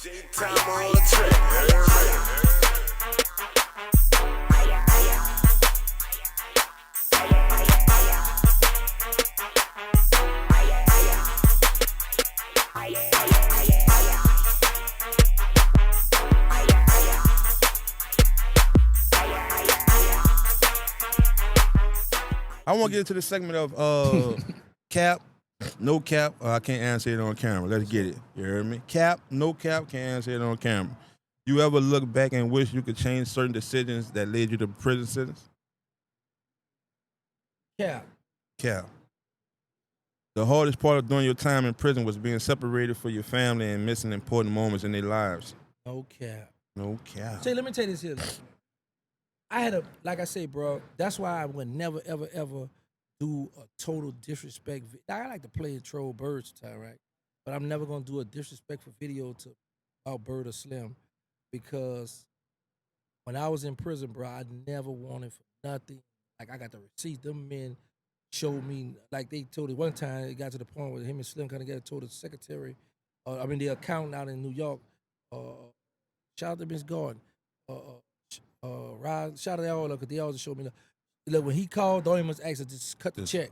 Time on the track. I want to get into the segment of cap, no cap. I can't answer it on camera. Let's get it. You heard me? Cap, no cap, can't answer it on camera. You ever look back and wish you could change certain decisions that led you to prison sentence? Cap. Cap. The hardest part of doing your time in prison was being separated from your family and missing important moments in their lives. No cap. No cap. See, let me tell you this here. I had like I say, bro, that's why I would never, ever, ever do a total disrespect. I like to play and troll birds time, right? But I'm never going to do a disrespectful video to about Bird or Slim because when I was in prison, bro, I never wanted for nothing. Like, I got the receipts. Them men showed me, like they told it one time, it got to the point where him and Slim kind of got told the secretary, the accountant out in New York, shout out to Miss Gordon, Rod, shout out to all of them, because they always showed me, look, when he called, the only must ask to just cut the check.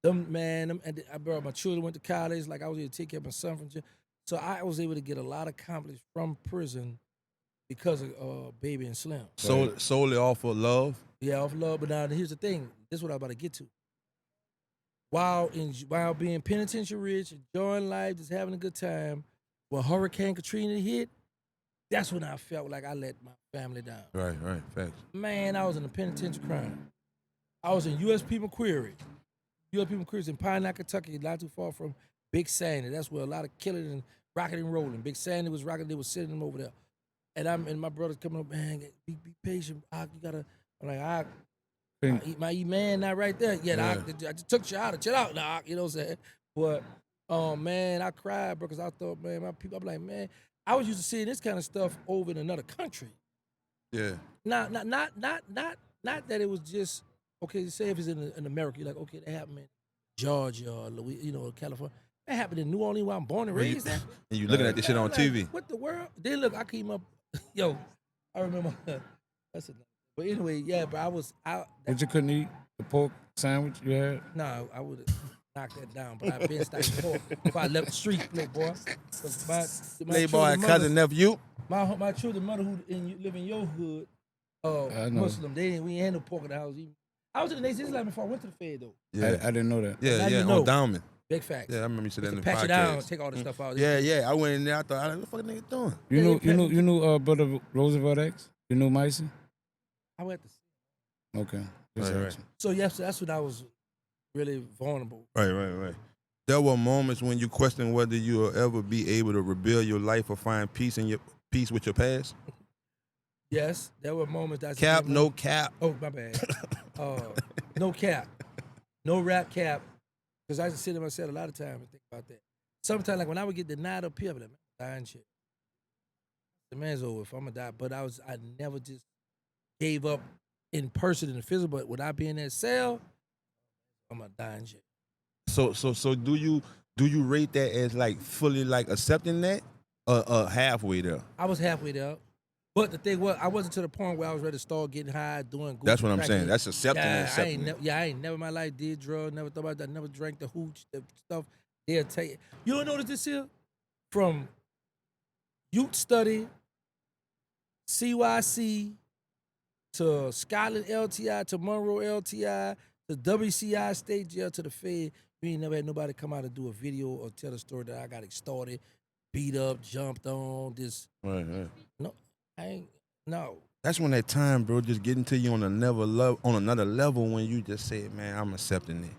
I brought my children went to college, like I was able to take care of my son from jail. So I was able to get a lot accomplished from prison because of Baby and Slim. Solely off of love? Yeah, off love. But now here's the thing. This is what I'm about to get to. While being penitentiary rich, enjoying life, just having a good time, when Hurricane Katrina hit, that's when I felt like I let my family down. Right, facts. Man, I was in a penitentiary crying. I was in USP McQuarrie. USP McQuarrie's in Pine, Kentucky, not too far from Big Sandy. That's where a lot of killing and rocking and rolling. Big Sandy was rocking, they was sending them over there. And my brother's coming up, man, be patient. You gotta, I'm like, my man not right there. Yeah, I just took you out. Chill out, nah, you know what I'm saying? But, man, I cried, bro, because I thought, man, my people, I'm like, man, I was used to seeing this kind of stuff over in another country. Yeah. Not that it was just, okay, say if it's in America, you're like, okay, that happened in Georgia or California. That happened in New Orleans where I'm born and raised at. And you looking at this shit on TV. What the world? Then look, I came up, yo, I remember, that's enough. But anyway, yeah, but I was out. But you couldn't eat the pork sandwich you had? No, I would have knocked that down, but I've been stuck before if I left the street, little boy. My Playboy cousin nephew. My children mother who live in your hood, Muslim, we ain't no pork in the house. I was in the Nation Islam before I went to the Fed though. Yeah, I didn't know that. Yeah, on Diamond. Big facts. Yeah, I remember you said that in the patch podcast. it down, take all the stuff out. Yeah. I went in there. I thought, what the fuck nigga doing? You knew Brother Roosevelt X? You knew Micey? I went to see. Okay. Right. So yes, that's when I was really vulnerable. Right. There were moments when you questioned whether you will ever be able to rebuild your life or find peace with your past. Yes, there were moments that cap, no cap. Oh, my bad. No cap, no rap cap. Because I just sit in myself a lot of times and think about that. Sometimes, like when I would get denied up here, I'm like, man, dying shit. The man's over if I'm gonna die. But I never just gave up in person in the physical. But when I be in that cell, I'm a dying shit. So do you rate that as like fully like accepting that, halfway there? I was halfway there. But the thing was, I wasn't to the point where I was ready to start getting high, doing good. That's what I'm saying. That's accepting. I ain't never in my life did drugs, never thought about that, never drank the hooch, the stuff. They'll tell you. You don't notice this here? From youth study, CYC, to Scotland LTI, to Monroe LTI, to WCI State Jail, to the Fed, you ain't never had nobody come out and do a video or tell a story that I got extorted, beat up, jumped on, this. Right. No. No. That's when that time, bro, just getting to you on another level when you just say, man, I'm accepting it.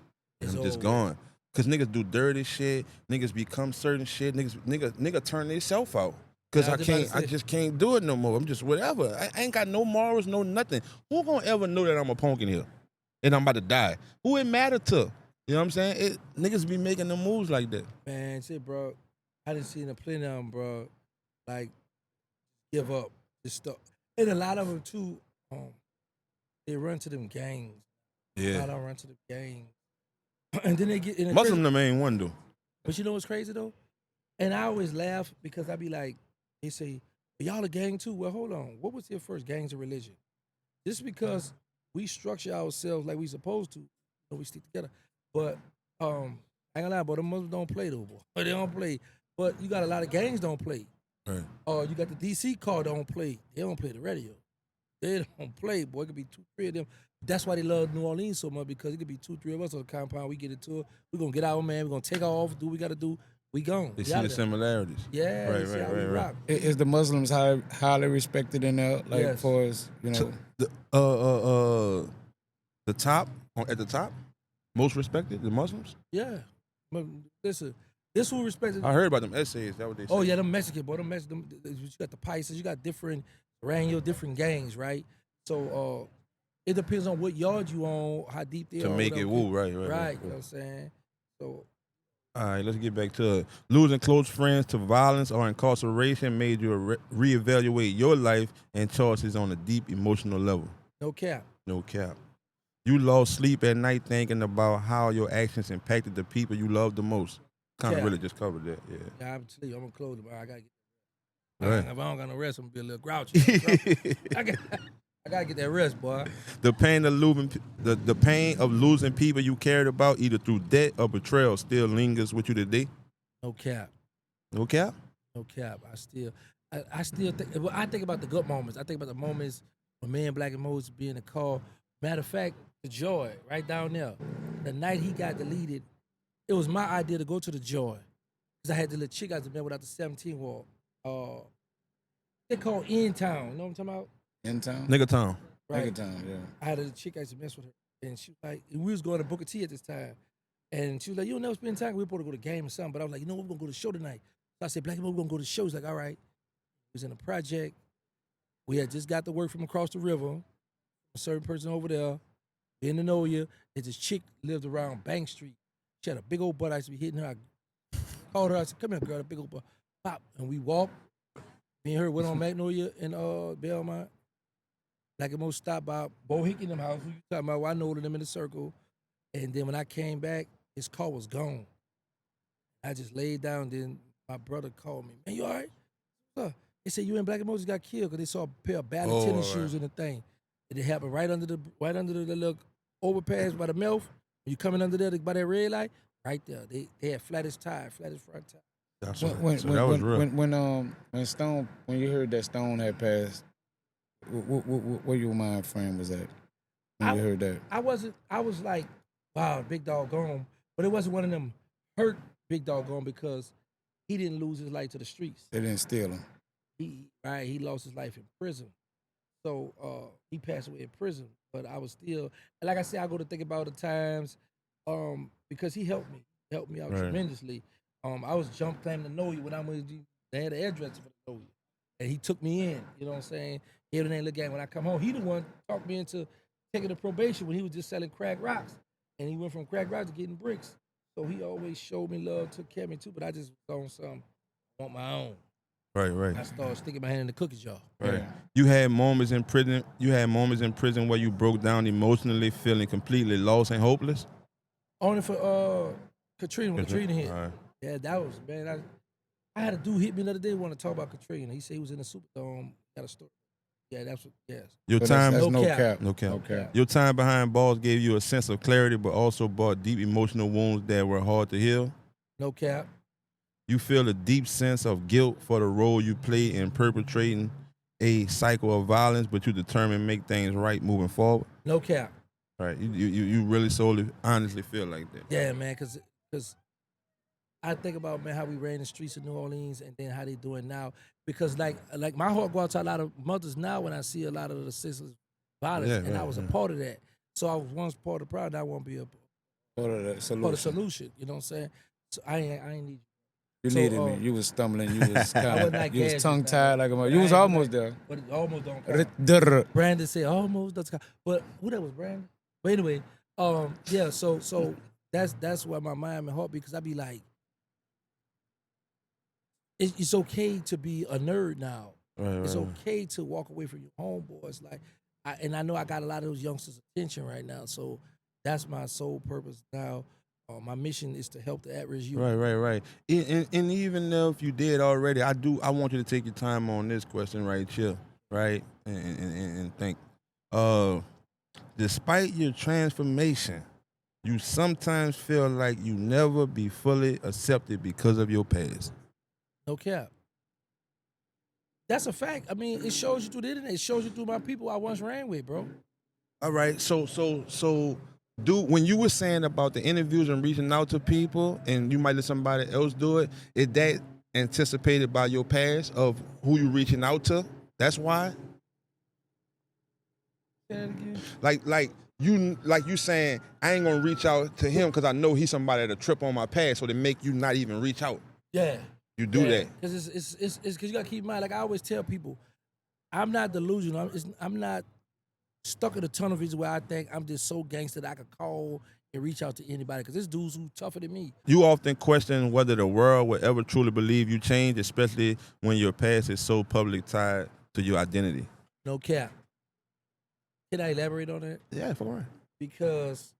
I'm just going. Cause niggas do dirty shit, niggas become certain shit, nigga turn themselves out. Cause I just can't do it no more. I'm just whatever. I ain't got no morals, no nothing. Who gonna ever know that I'm a punk in here? And I'm about to die? Who it matter to? You know what I'm saying? Niggas be making them moves like that. Man, shit, bro. I done seen a plenty of them, bro. Like, give up. Stuff. And a lot of them too, they run to them gangs. Yeah. A lot of them run to the gangs. And then they get in a Muslim the main one though. But you know what's crazy though? And I always laugh because I be like, They say, y'all a gang too? Well, hold on. What was here first, gangs or religion? Just because we structure ourselves like we supposed to, we stick together. But I ain't gonna lie, but the Muslims don't play though, boy. They don't play. But you got a lot of gangs don't play. Right. You got the DC car don't play. They don't play the radio. They don't play, boy. It could be 2, 3 of them. That's why they love New Orleans so much, because it could be 2, 3 of us on the compound. We get into it. We're gonna get our man. We're gonna take off, do what we gotta do. We gone. They We see out the there. similarities. Yeah, Right, they see right, how we right, right. rock. Is the Muslims highly respected in there? Like, Yes. for us, you know. The top at the top, most respected, the Muslims. Yeah. But listen, this who respected. I heard about them essays. That what they say. Oh yeah, them Mexican, boy. Them Mexican. You got the Pisces. You got different Ranyo, different gangs, right? So it depends on what yard you on, how deep they To are. make it whatever. woo, right. Right. You know what I'm saying? So All right, let's get back to it. Losing close friends to violence or incarceration made you reevaluate your life and choices on a deep emotional level. no cap. No cap. You lost sleep at night thinking about how your actions impacted the people you love the most. Kind of Yeah. really just covered that, yeah. Yeah, I'm telling you, I'm gonna close it, but I gotta get. Right. If I don't got no rest, I'm gonna be a little grouchy. I gotta get that rest, boy. The pain of losing people you cared about, either through debt or betrayal, still lingers with you today. No cap. No cap. No cap. I still think. Well, I think about the good moments. I think about the moments when me and Black and Moses be in the car. Matter of fact, the Joy right down there. The night he got deleted, it was my idea to go to the Joy, because I had the little chick I was met without the 17 wall. They call In Town. You know what I'm talking about? In town? Nigga Town. Right. Nigga town, yeah. I had a chick I used to mess with her, and she was like, and we was going to Booker T at this time, and she was like, "You don't never spend time. We were supposed to go to the game or something." But I was like, "You know what? We're gonna go to the show tonight." So I said, "Black and Moses, we're gonna go to the show." He's like, "All right." He was in a project. We had just got the word from across the river. A certain person over there, in the know you, that this chick lived around Bank Street. She had a big old butt. I used to be hitting her. I called her. I said, "Come here, girl." A big old butt. Pop, and we walked. Me and her went on Magnolia in Belmont. Black and Moses stopped by Bo Hickey in them house. Who you talking about? Well, I know them in the circle. And then when I came back, his car was gone. I just laid down. Then my brother called me. "Man, you all right?" They said, "You and Black and Moses got killed," because they saw a pair of battle tennis shoes in the thing. And it happened right under the little overpass by the mouth. When you coming under there by that red light, right there. They had flattest front tire. That's So that was real. When you heard that Stone had passed, where your mind frame was at when you heard that? I was like, wow, big dog gone. But it wasn't one of them hurt big dog gone, because he didn't lose his life to the streets. They didn't steal him. He lost his life in prison. So he passed away in prison. But I was still, like I said, I go to think about the times, because he helped me out tremendously. I was jump claiming to know you when I was, they had an address for the know you. And he took me in, you know what I'm saying? He didn't look at me when I come home. He the one talked me into taking the probation when he was just selling crack rocks. And he went from crack rocks to getting bricks. So he always showed me love, took care of me too, but I just was on some, want my own. Right. I started sticking my hand in the cookie jar. Right. You had moments in prison. Where you broke down emotionally, feeling completely lost and hopeless. Only for Katrina, when Katrina hit. All right. Yeah, that was, man. I had a dude hit me the other day want to talk about Katrina. He said he was in the Superdome, got a story. Yeah, that's what, yes. Your So time, that's No no cap. cap. no cap. No cap. Your time behind bars gave you a sense of clarity, but also brought deep emotional wounds that were hard to heal. No cap. You feel a deep sense of guilt for the role you play in perpetrating a cycle of violence, but you determined to make things right moving forward. No cap. Right. You really solely, honestly feel like that. Yeah, man, because I think about, man, how we ran the streets of New Orleans and then how they doing now. Because like my heart go out to a lot of mothers now when I see a lot of the sisters violence, Yeah, and right, I was a yeah. part of that. So I was once part of the problem. I want to be a Part of the part solution. of the solution. You know what I'm saying? So I ain't need. You So, needed me. You was stumbling. You was wasn't kind like of. You was gas tongue just tied like a mother. You I was ain't almost like- there. But it almost don't count. Brandon said almost does count. But who that was, Brandon? But anyway, yeah. So that's why my mind and heart, because I be like, it's okay to be a nerd now. Right, It's right. okay to walk away from your homeboys. Like, I know I got a lot of those youngsters' attention right now. So that's my sole purpose now. My mission is to help the at-risk youth. Right. And even if you did already, I want you to take your time on this question right here, right? And think. Despite your transformation, you sometimes feel like you never be fully accepted because of your past. No cap. That's a fact. I mean, it shows you through the internet. It shows you through my people I once ran with, bro. All right. When you were saying about the interviews and reaching out to people, and you might let somebody else do it, is that anticipated by your past of who you reaching out to? That's why. Say that again. Like you saying, I ain't gonna reach out to him because I know he's somebody that'll trip on my past, so they make you not even reach out. Yeah. You do that. Because it's because you gotta keep in mind, like I always tell people, I'm not delusional. I'm not stuck in a tunnel vision where I think I'm just so gangster that I could call and reach out to anybody. Because there's dudes who tougher than me. You often question whether the world will ever truly believe you changed, especially when your past is so publicly tied to your identity. No cap. Can I elaborate on that? Yeah, for right. Because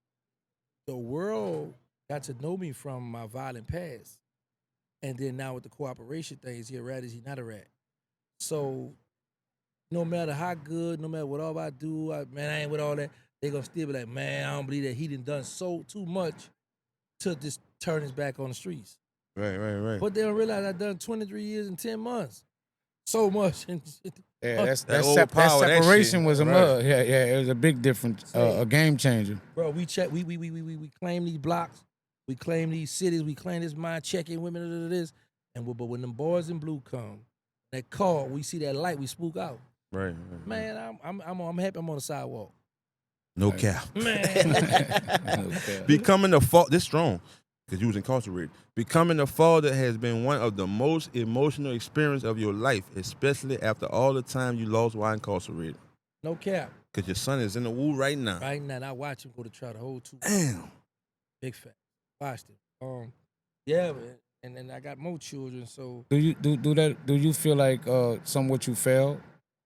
the world got to know me from my violent past. And then now with the cooperation thing, is he a rat, is he not a rat? So no matter how good, no matter what all I do, I ain't with all that, they gonna still be like, man, I don't believe that he done so too much to just turn his back on the streets. Right. But they don't realize I done 23 years and 10 months. So much. Yeah, that overpower that separation shit. was a Right. mug. Yeah, it was a big difference, a game changer. Bro, we claim these blocks, we claim these cities, we claim this mind checking women, this. But when them boys in blue come, that car, we see that light, we spook out. Right. Man, I'm happy I'm on the sidewalk. No cap. Man. Becoming a father, this strong, because you was incarcerated. Becoming a father has been one of the most emotional experiences of your life, especially after all the time you lost while incarcerated. No cap. Because your son is in the woo right now. Right now, I watch him go to try the whole 2. Damn. Big fat. Watched it. Yeah, man. And then I got more children, so Do you feel like somewhat you failed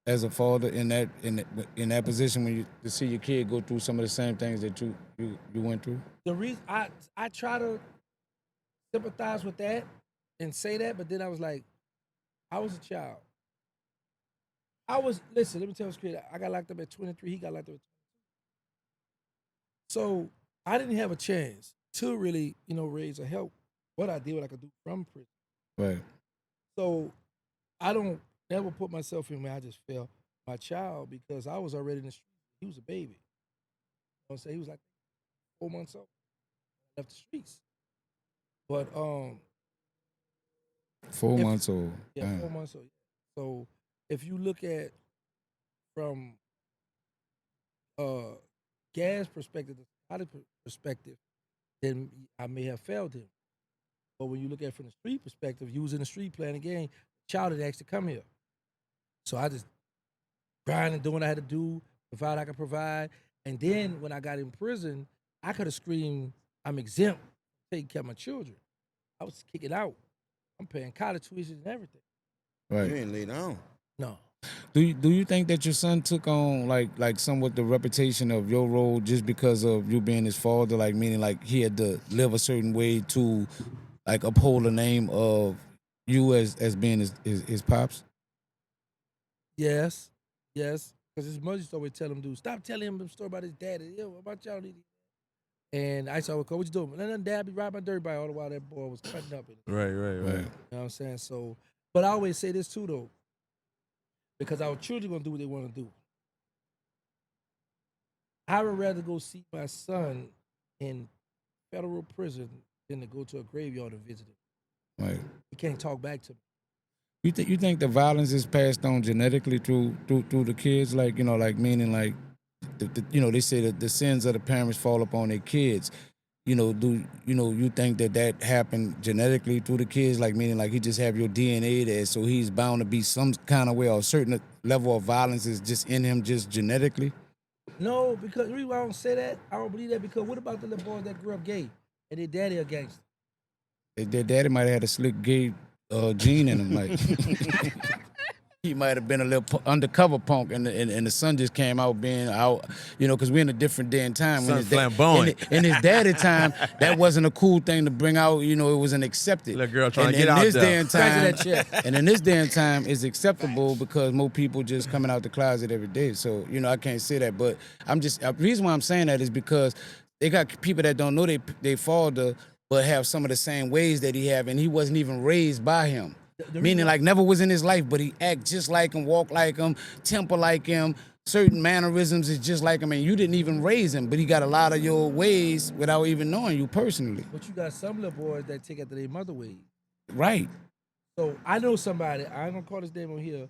as a father in that position when you to see your kid go through some of the same things that you went through? the reason I try to sympathize with that and say that, but then I was like, I was a child. Listen, let me tell you straight. I got locked up at 23. He got locked up at 22. So I didn't have a chance to really, raise or help what I did, what I could do from prison. Right. So I don't never put myself in where I just failed my child because I was already in the street. He was a baby. You know what I'm saying? He was like 4 months old. I left the streets. But 4 months old. yeah, Damn. 4 months old. So if you look at from Gad's perspective, the society perspective, then I may have failed him. But when you look at it from the street perspective, you was in the street playing a game, child had asked to come here. So I just grinding, doing what I had to do, provide what I could provide. And then when I got in prison, I could have screamed, I'm exempt, taking care of my children. I was kicking out. I'm paying college tuition and everything. Right. You ain't lay down. No. Do you think that your son took on like somewhat the reputation of your role just because of you being his father, like meaning like he had to live a certain way to like uphold the name of you as being his pops? Yes. Because his mother used to always tell him, dude, stop telling him the story about his daddy. Yo, what about y'all? And I said, what you doing? And then dad be riding my dirt bike all the while that boy was cutting up. Right. You know what I'm saying? So, but I always say this too, though, because our children gonna do what they want to do. I would rather go see my son in federal prison than to go to a graveyard and visit him. Right. He can't talk back to me. You think the violence is passed on genetically through the kids, like meaning like they say that the sins of the parents fall upon their kids. You think that happened genetically through the kids, like meaning like he just have your DNA there, so he's bound to be some kind of way or a certain level of violence is just in him just genetically? No, because the reason why I don't say that, I don't believe that, because what about the little boys that grew up gay and their daddy a gangster? Their daddy might have had a slick gay gene in him, like. he might have been a little undercover punk, and the son just came out being out, you know, because we're in a different day and time. Son When flamboyant. in his daddy time, that wasn't a cool thing to bring out. You know, it wasn't accepted. Little girl trying and to get in out this there. day and time, Scratching that check. and in this day and time, it's acceptable because more people just coming out the closet every day. So you know, I can't say that, but I'm just the reason why I'm saying that is because they got people that don't know they father, but have some of the same ways that he have, and he wasn't even raised by him. Meaning like never was in his life, but he act just like him, walk like him, temper like him, certain mannerisms is just like him, and you didn't even raise him, but he got a lot of your ways without even knowing you personally. But you got some little boys that take after their mother ways. Right. So I know somebody, I ain't gonna call his name on here,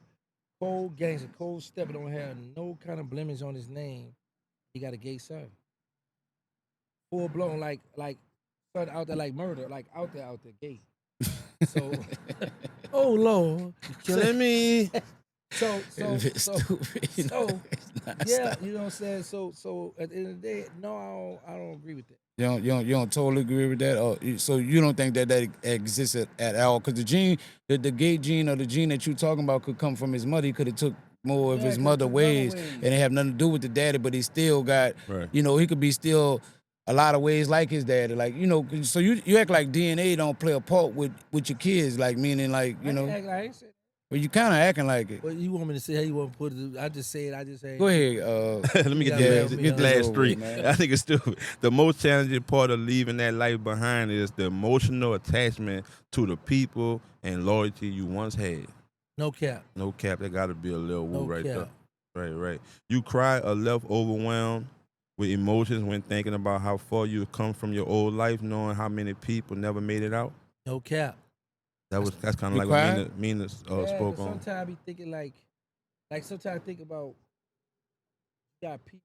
Cold Gangsta, Cold Stepper, don't have no kind of blemish on his name. He got a gay son. Full blown, like son out there like murder, like out there gay. So, oh Lord, Killing me. so, It's stupid, you know, so, it's not yeah, stop. you know what I'm saying. So at the end of the day, no, I don't agree with that. You don't totally agree with that, or so you don't think that exists at all? Because the gene, the gay gene or the gene that you talking about could come from his mother. He could have took more of Yeah, his could've mother took ways, mother ways. and it have nothing to do with the daddy. But he still got, Right. you know, he could be still a lot of ways like his daddy. Like you know, so you act like DNA don't play a part with your kids, like meaning like you know, I ain't said. well you kind of acting like it. What you want me to say? How you want to put it? I just say it. I just say. Go ahead. Let me You get gotta the let me get the know. last three. Man. I think it's stupid. The most challenging part of leaving that life behind is the emotional attachment to the people and loyalty you once had. No cap. No cap, that got to be a little woo No right cap. there. Right. You cry or left overwhelmed with emotions when thinking about how far you come from your old life, knowing how many people never made it out. No cap. That's kind of You like cried? what Mina spoke on. Sometimes I be thinking like sometimes I think about you got people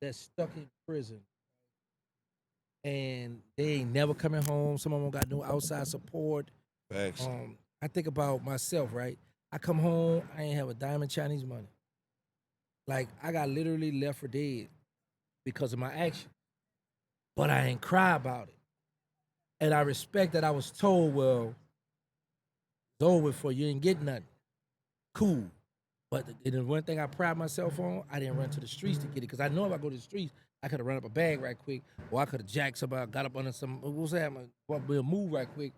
that's stuck in prison and they ain't never coming home. Some of them got no outside support. Facts. I think about myself, right? I come home, I ain't have a dime in Chinese money. Like I got literally left for dead because of my action. But I ain't cry about it. And I respect that I was told, well, it's over for you, ain't get nothing. Cool. But the one thing I pride myself on, I didn't run to the streets to get it. Because I know if I go to the streets, I could have run up a bag right quick, or I could have jacked somebody, got up under some, what was that? We'll move right quick.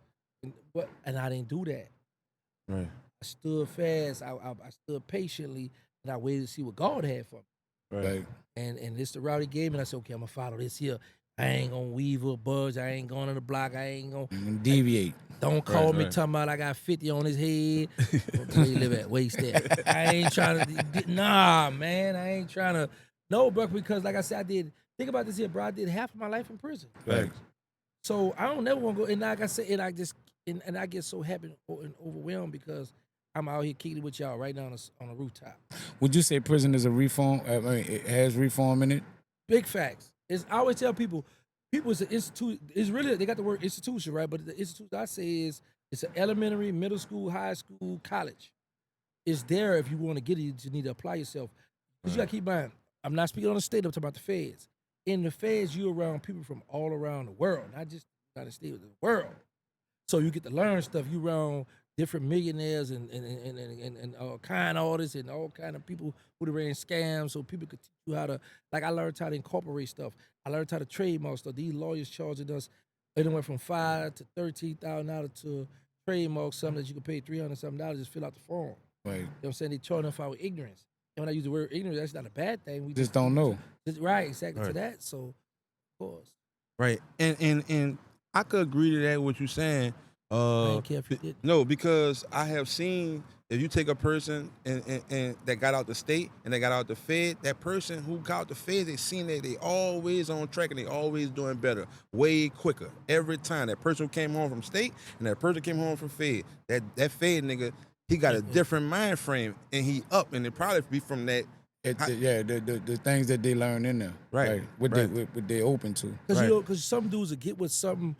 And I didn't do that. Right. I stood fast, I stood patiently, and I waited to see what God had for me. Right. And this the route he gave me, and I said, okay, I'm going to follow this here. I ain't going to weave or budge. I ain't going on the block. I ain't going to Deviate. Don't call me right. talking about I got 50 on his head. Where you live at? Where you stay at? I ain't trying to, nah, man. I ain't trying to, no, bro, because like I said, think about this here, bro. I did half of my life in prison. Facts. So I don't never want to go, and like I said, and I get so happy and overwhelmed because I'm out here kicking it with y'all right now on a rooftop. Would you say prison is a reform? I mean, it has reform in it. Big facts. I always tell people it's an institute. It's really, they got the word institution, right? But the institute I say is it's an elementary, middle school, high school, college. It's there if you want to get it. You just need to apply yourself. Because you got to keep in mind, I'm not speaking on the state, I'm talking about the feds. In the feds, you're around people from all around the world, not just the United States, the world. So you get to learn stuff. You around different millionaires and kind artists and all kind of people who ran scams, so people could teach you how to, like I learned how to incorporate stuff. I learned how to trademark stuff. These lawyers charging us anywhere from $5,000 to $13,000 to trademark something that you could pay $300 something, just fill out the form. Right. You know what I'm saying? They charging us for our ignorance. And when I use the word ignorance, that's not a bad thing. We Just don't know. Right, exactly Right. to that. So, of course. Right. And I could agree to that what you're saying. I don't care if you did. No, because I have seen if you take a person and that got out the state and they got out the Fed, that person who got out the Fed, they seen that they always on track and they always doing better, way quicker every time. That person who came home from state and that person came home from Fed, that Fed nigga, he got a different mind frame and he up, and it probably be from that. The things that they learn in there, Right. What Right. they open to. Because Right. because some dudes will get with certain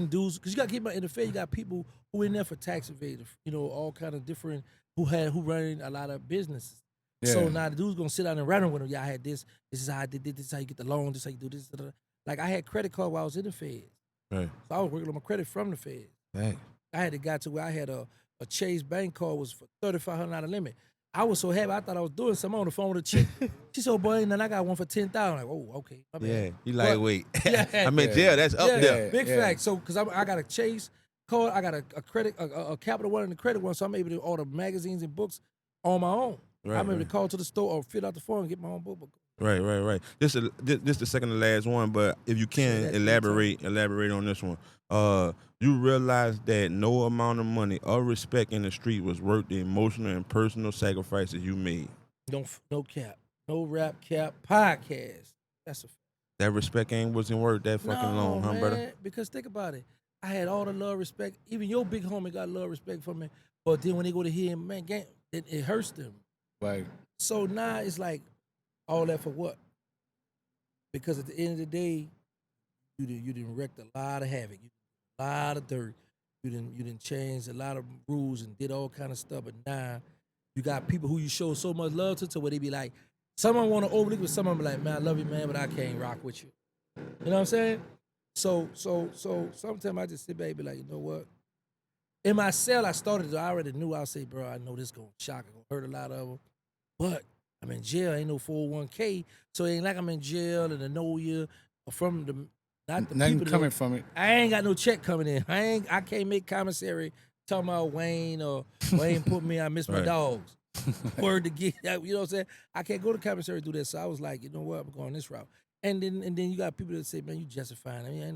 dudes. Because you got to keep in mind, in the Fed, you got people who in there for tax evaders. You know, all kind of different who running a lot of businesses. Yeah. So now the dude's gonna sit down and run with them. Yeah, I had this. This is how I did this. This is how you get the loan. This is how you do this. Da, da, da. Like I had credit card while I was in the Fed. Right. So I was working on my credit from the Fed. Right. I had it got to where I had a a Chase bank card was for $3,500 limit. I was so happy. I thought I was doing something on the phone with a chick. She said, "Oh, boy, and then I got one for $10,000." Like, oh, okay, my bad. Yeah, you like, But- wait. Yeah. I mean, yeah, that's up Yeah, there. big Yeah. fact. So, cause I got a Chase card, I got a credit, a Capital One and a credit one, so I'm able to order magazines and books on my own. Right, I'm able right. to call to the store or fill out the form and get my own book. Right. This the second to last one, but if you can that elaborate on this one. You realize that no amount of money or respect in the street was worth the emotional and personal sacrifices you made. No cap, no rap cap podcast. That's a That respect wasn't worth that fucking long, huh, man, brother? Because think about it. I had all the love, respect. Even your big homie got love, respect for me. But then when they go to hear him, man, it hurts them. Right. So now it's like, all that for what? Because at the end of the day, you didn't wrecked a lot of havoc, a lot of dirt. You didn't change a lot of rules and did all kind of stuff. But now you got people who you show so much love to where they be like, someone want to overlook, but someone be like, man, I love you, man, but I can't rock with you. You know what I'm saying? So sometimes I just sit back and be like, you know what? In my cell, I already knew. I'll say, bro, I know this gonna shock, it's gonna hurt a lot of them, but I'm in jail. Ain't no 401k, so it ain't like I'm in jail and I know you from the not the Nothing people coming from it. I ain't got no check coming in. I can't make commissary talking about Wayne or Wayne put me. I miss my Right. dogs. Word to get, you know what I'm saying? I can't go to commissary to do that. So I was like, you know what? I'm going this route. And then you got people that say, man, you justifying. I mean, ain't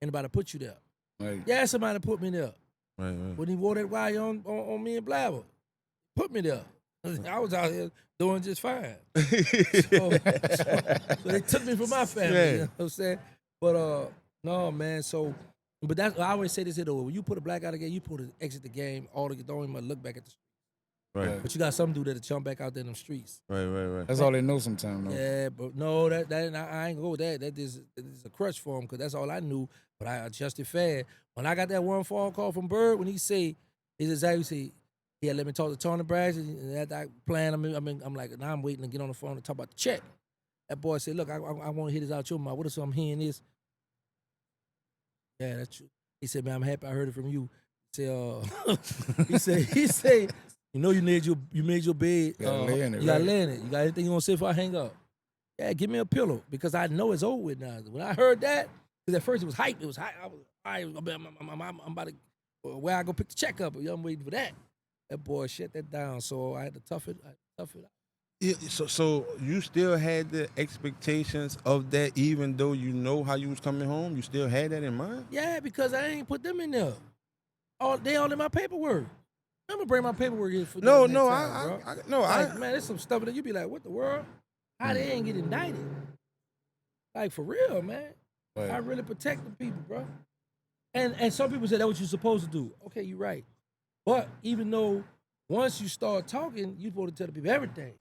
nobody put you there. Right. Yeah, somebody put me there. Right. When he wore that wire on me and Blabber, put me there. I was out here doing just fine. So they took me from my family. Yeah. You know what I'm saying? But no, man. So, but that's I always say this here though. When you put a black out again, you put to exit the game. Don't even look back at the street. Right. But you got some dude that'll jump back out there in them streets. Right. That's all they know sometimes, though. Yeah, but no, that I ain't go with that. That is a crutch for him because that's all I knew. But I adjusted fast. When I got that one phone call from Bird, when he say, he's exactly say, yeah, let me talk to Tony Braxton. And after I plan, I'm like, now I'm waiting to get on the phone to talk about the check. That boy said, look, I want to hit this out your mouth. What if I'm hearing this? Yeah, that's true. He said, man, I'm happy I heard it from you. He said, you know you made your bed. You gotta lay in it, You gotta right? lay in it. You got anything you want to say before I hang up? Yeah, give me a pillow because I know it's over with now. When I heard that, because at first it was hype. It was hype. I was, all right, I'm about to, where I go pick the check up. I'm waiting for that. That boy shut that down. So I had to tough it out. Yeah, so you still had the expectations of that, even though you know how you was coming home. You still had that in mind. Yeah, because I ain't put them in there. They all in my paperwork. I'm gonna bring my paperwork in for No, next no, time, bro. I Man, there's some stuff that you be like, what the world? How they ain't get indicted? Like for real, man. Right. I really protect the people, bro. And some people say that's what you're supposed to do. Okay, you're right. But even though once you start talking, you're supposed to tell the people everything.